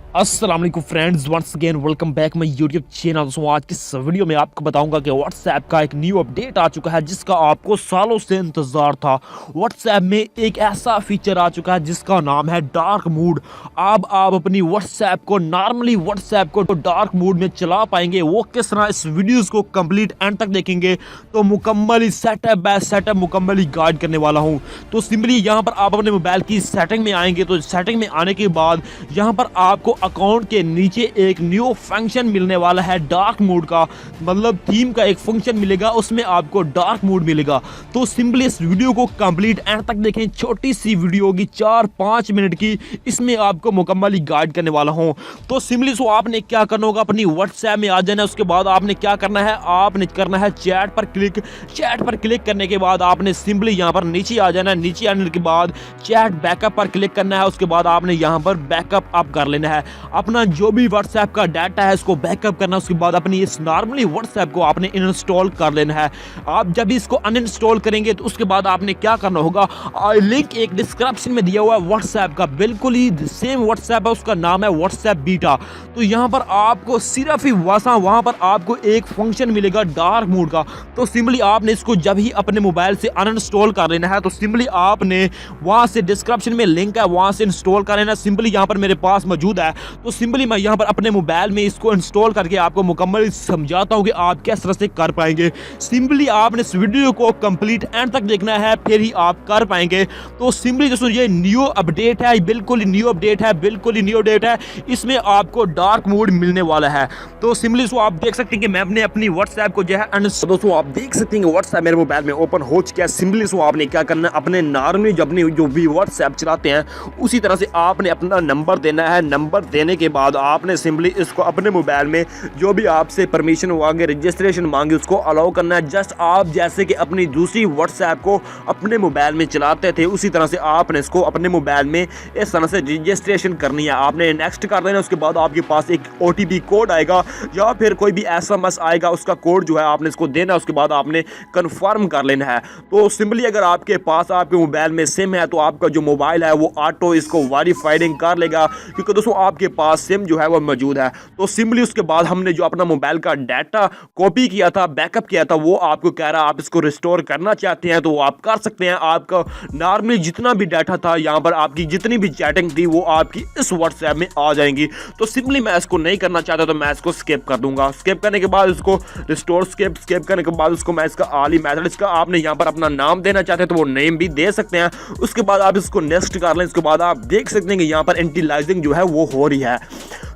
अस्सलाम वालेकुम friends, once again welcome back my YouTube channel. दोस्तों आज की इस वीडियो में आपको बताऊंगा कि व्हाट्सएप का एक न्यू अपडेट आ चुका है जिसका आपको सालों से इंतजार था। व्हाट्सएप में एक ऐसा फीचर आ चुका है जिसका नाम है डार्क मोड। अब आप अपनी व्हाट्सएप को नॉर्मली व्हाट्सएप को डार्क मोड में चला पाएंगे। वो किस तरह, इस वीडियोस को कंप्लीट एंड तक देखेंगे तो मुकम्मली सेटअप बाय सेटअप मुकम्मली गाइड करने वाला हूँ। तो सिंपली यहाँ पर आप अपने मोबाइल की सेटिंग में आएंगे, तो सेटिंग में आने के बाद यहाँ पर आपको अकाउंट के नीचे एक न्यू फंक्शन मिलने वाला है डार्क मोड का, मतलब थीम का एक फंक्शन मिलेगा, उसमें आपको डार्क मोड मिलेगा। तो सिंपली इस वीडियो को कंप्लीट एंड तक देखें। छोटी सी वीडियो होगी 4-5 मिनट की, इसमें आपको मुकम्मली गाइड करने वाला हूं। तो सिंपली सो आपने क्या करना होगा, अपनी व्हाट्सएप में आ जाना है। उसके बाद आपने क्या करना है, आपने करना है चैट पर क्लिक। चैट पर क्लिक करने के बाद आपने सिंपली यहां पर नीचे आ जाना है। नीचे आने के बाद चैट बैकअप पर क्लिक करना है। उसके बाद आपने यहां पर बैकअप अप कर लेना है। अपना जो भी व्हाट्सएप का डाटा है इसको बैकअप करना। उसके बाद अपनी इस नॉर्मली व्हाट्सएप को आपने इंस्टॉल कर लेना है। आप जब इसको अनइंस्टॉल करेंगे तो उसके बाद आपने क्या करना होगा, लिंक एक डिस्क्रिप्शन में दिया हुआ है व्हाट्सएप का, बिल्कुल ही सेम व्हाट्सएप है, उसका नाम है व्हाट्सएप बीटा। तो यहाँ पर आपको सिर्फ ही वहां पर आपको एक फंक्शन मिलेगा डार्क मोड का। तो सिंपली आपने इसको जब ही अपने मोबाइल से अनइंस्टॉल कर लेना है, तो सिंपली आपने वहां से डिस्क्रिप्शन में लिंक है, वहां से इंस्टॉल कर लेना। सिंपली यहाँ पर मेरे पास मौजूद है, तो सिंपली मैं यहाँ पर अपने मोबाइल में इसको इंस्टॉल करके आपको मुकम्मल समझाता हूँ कि आप किस तरह से कर पाएंगे। सिंपली आपने इस वीडियो को कंप्लीट एंड तक देखना है, फिर ही आप कर पाएंगे। तो सिंपली दोस्तों ये न्यू अपडेट है, बिल्कुल ही न्यू अपडेट है, बिल्कुल ही न्यू अपडेट है। इसमें आपको डार्क मोड मिलने वाला है। तो सिंपली सो आप देख सकते हैं कि मैं अपनी व्हाट्सएप को जो है दोस्तों आप देख सकते हैं कि व्हाट्सएप मेरे मोबाइल में ओपन हो चुका है। सिंपली सो आपने क्या करना है, अपने नॉर्मली जो भी व्हाट्सएप चलाते हैं उसी तरह से आपने अपना नंबर देना है। नंबर देने के बाद आपने सिंपली इसको अपने मोबाइल में जो भी आपसे परमिशन मांगे, रजिस्ट्रेशन मांगे, उसको अलाउ करना है। जस्ट आप जैसे कि अपनी दूसरी व्हाट्सएप को अपने मोबाइल में चलाते थे उसी तरह से आपने इसको अपने मोबाइल में इस तरह से रजिस्ट्रेशन करनी है। आपने नेक्स्ट कर देना। उसके बाद आपके पास एक OTP कोड आएगा या फिर कोई भी SMS आएगा, उसका कोड जो है आपने इसको देना। उसके बाद आपने कन्फर्म कर लेना है। तो सिंपली अगर आपके पास आपके मोबाइल में सिम है तो आपका जो मोबाइल है वो ऑटो इसको वेरीफाइडिंग कर लेगा, क्योंकि दोस्तों आपके पास सिम जो है वो मौजूद है। तो सिंपली उसके बाद हमने जो अपना मोबाइल का डाटा कॉपी किया था, बैकअप किया था, वो आपको कह रहा है आप इसको रिस्टोर करना चाहते हैं तो वो आप कर सकते हैं। आपका नॉर्मली जितना भी डाटा था, यहाँ पर आपकी जितनी भी चैटिंग थी वो आपकी इस व्हाट्सएप में आ जाएंगी। तो सिंपली मैं इसको नहीं करना चाहता तो मैं इसको स्किप कर दूंगा। स्किप करने के बाद इसको रिस्टोर स्किप करने के बाद उसको मैं इसका आली मेथड, इसका आपने यहाँ पर अपना नाम देना चाहते हैं तो वो नेम भी दे सकते हैं। उसके बाद आप इसको नेक्स्ट कर लें। इसके बाद आप देख सकते हैं कि यहाँ पर एंटीलाइजिंग जो है वो हो रही है।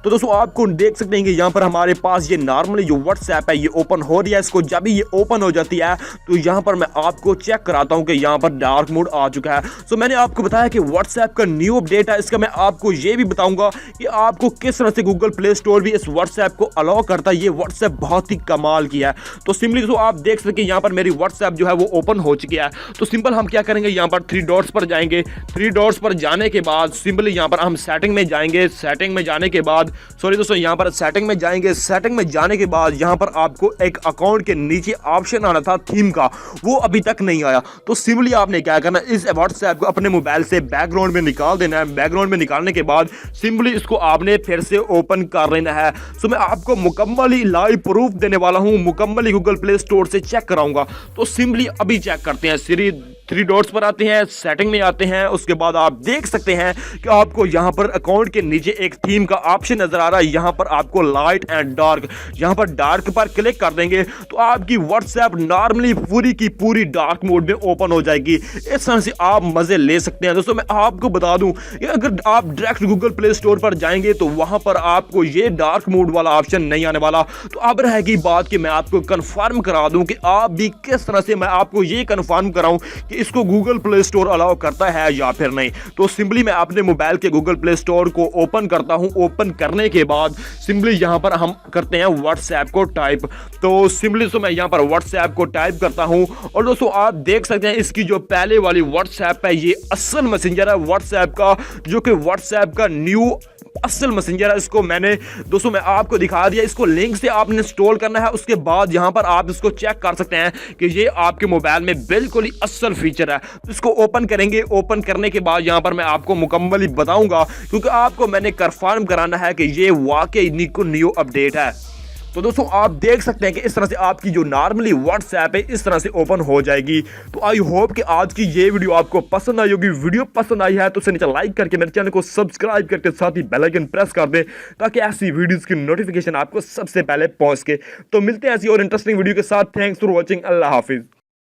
तो दोस्तों आपको देख सकते हैं कि यहाँ पर हमारे पास ये नॉर्मली जो व्हाट्सएप है ये ओपन हो रही है। इसको जब भी ये ओपन हो जाती है तो यहाँ पर मैं आपको चेक कराता हूँ कि यहाँ पर डार्क मोड आ चुका है। सो मैंने आपको बताया कि व्हाट्सएप का न्यू अपडेट है। इसका मैं आपको ये भी बताऊंगा कि आपको किस तरह से गूगल प्ले स्टोर भी इस व्हाट्सएप को अलाउ करता है। ये व्हाट्सएप बहुत ही कमाल किया है। तो सिंपली दोस्तों आप देख सकते हैं यहाँ पर मेरी व्हाट्सएप जो है वो ओपन हो चुकी है। तो सिंपल हम क्या करेंगे, यहाँ पर 3 डॉट्स पर जाएंगे। 3 डॉट्स पर जाने के बाद सिंपली यहाँ पर हम सेटिंग में जाएंगे। सेटिंग में जाने के बाद दोस्तों यहाँ पर सेटिंग में जाएंगे। सेटिंग में जाने के बाद यहाँ पर आपको एक अकाउंट के नीचे ऑप्शन आना था थीम का, वो अभी तक नहीं आया। तो सिंपली आपने क्या करना, इस व्हाट्सएप को अपने मोबाइल से बैकग्राउंड में निकाल देना है। बैकग्राउंड में निकालने के बाद सिंपली इसको आपने फिर से ओपन कर लेना है। सो मैं आपको मुकम्मली लाइव प्रूफ देने वाला हूँ, मुकम्मली गूगल प्ले स्टोर से चेक कराऊंगा। तो सिंपली अभी चेक करते हैं। 3 डॉट्स पर आते हैं, सेटिंग में आते हैं। उसके बाद आप देख सकते हैं कि आपको यहाँ पर अकाउंट के नीचे एक थीम का ऑप्शन नजर आ रहा है। यहाँ पर आपको लाइट एंड डार्क, यहाँ पर डार्क पर क्लिक कर देंगे तो आपकी व्हाट्सएप नॉर्मली पूरी की पूरी डार्क मोड में ओपन हो जाएगी। इस तरह से आप मजे ले सकते हैं। दोस्तों मैं आपको बता दूं कि अगर आप डायरेक्ट गूगल प्ले स्टोर पर जाएंगे तो वहां पर आपको ये डार्क मोड वाला ऑप्शन नहीं आने वाला। तो अब रहेगी बात कि मैं आपको कंफर्म करा दूं कि आप भी किस तरह से, मैं आपको ये कंफर्म कराऊं कि इसको गूगल प्ले स्टोर अलाउ करता है या फिर नहीं। तो सिंपली मैं अपने मोबाइल के गूगल प्ले स्टोर को ओपन करता हूं। ओपन करने के बाद सिंपली यहां पर हम करते हैं व्हाट्सएप को टाइप। तो सिंपली तो मैं यहां पर व्हाट्सएप को टाइप करता हूं और दोस्तों आप देख सकते हैं इसकी जो पहले वाली व्हाट्सएप है ये असल मैसेंजर है व्हाट्सएप का, जो कि व्हाट्सएप का न्यू असल मैसेंजर है, इसको मैंने दोस्तों मैं आपको दिखा दिया। इसको लिंक से आपने इंस्टॉल करना है, उसके बाद यहाँ पर आप इसको चेक कर सकते हैं कि ये आपके मोबाइल में बिल्कुल ही असल फीचर है। तो इसको ओपन करेंगे, ओपन करने के बाद यहाँ पर मैं आपको मुकम्मल ही बताऊंगा, क्योंकि आपको मैंने कंफर्म कराना है कि ये वाकई न्यू अपडेट है। तो दोस्तों आप देख सकते हैं कि इस तरह से आपकी जो नॉर्मली व्हाट्सएप है इस तरह से ओपन हो जाएगी। तो आई होप कि आज की ये वीडियो आपको पसंद आई होगी। वीडियो पसंद आई है तो उसे नीचे लाइक करके मेरे चैनल को सब्सक्राइब करके साथ ही बेल आइकन प्रेस कर दें, ताकि ऐसी वीडियोस की नोटिफिकेशन आपको सबसे पहले पहुंच के। तो मिलते हैं ऐसी और इंटरेस्टिंग वीडियो के साथ। Thanks for watching. Allah Hafiz.